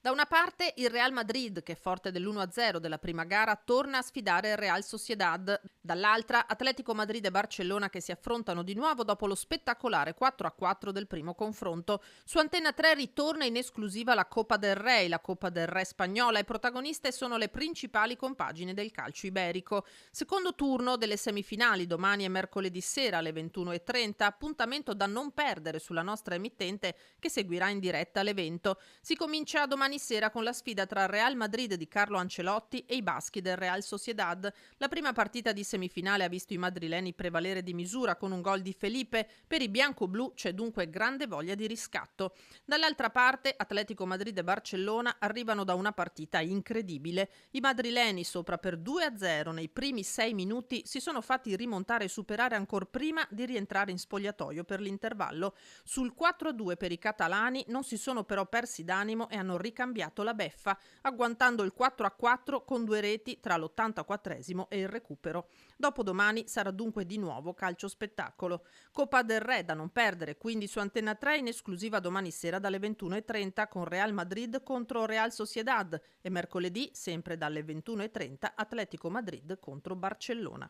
Da una parte il Real Madrid, che forte dell'1-0 della prima gara, torna a sfidare il Real Sociedad. Dall'altra Atletico Madrid e Barcellona che si affrontano di nuovo dopo lo spettacolare 4-4 del primo confronto. Su Antenna 3 ritorna in esclusiva la Copa del Rey, la Copa del Re spagnola, e protagoniste sono le principali compagini del calcio iberico. Secondo turno delle semifinali domani e mercoledì sera alle 21:30, appuntamento da non perdere sulla nostra emittente che seguirà in diretta l'evento. Si comincia domani sera con la sfida tra il Real Madrid di Carlo Ancelotti e i baschi del Real Sociedad. La prima partita di semifinale ha visto i madrileni prevalere di misura con un gol di Felipe. Per i bianco-blu c'è dunque grande voglia di riscatto. Dall'altra parte Atletico Madrid e Barcellona arrivano da una partita incredibile. I madrileni, sopra per 2-0 nei primi 6 minuti, si sono fatti rimontare e superare ancor prima di rientrare in spogliatoio per l'intervallo. Sul 4-2 per i catalani non si sono però persi d'animo e hanno ricambiato la beffa, agguantando il 4-4 con 2 reti tra l'84esimo e il recupero. Dopodomani sarà dunque di nuovo calcio spettacolo. Copa del Re da non perdere quindi su Antenna 3 in esclusiva domani sera dalle 21:30 con Real Madrid contro Real Sociedad e mercoledì sempre dalle 21:30 Atletico Madrid contro Barcellona.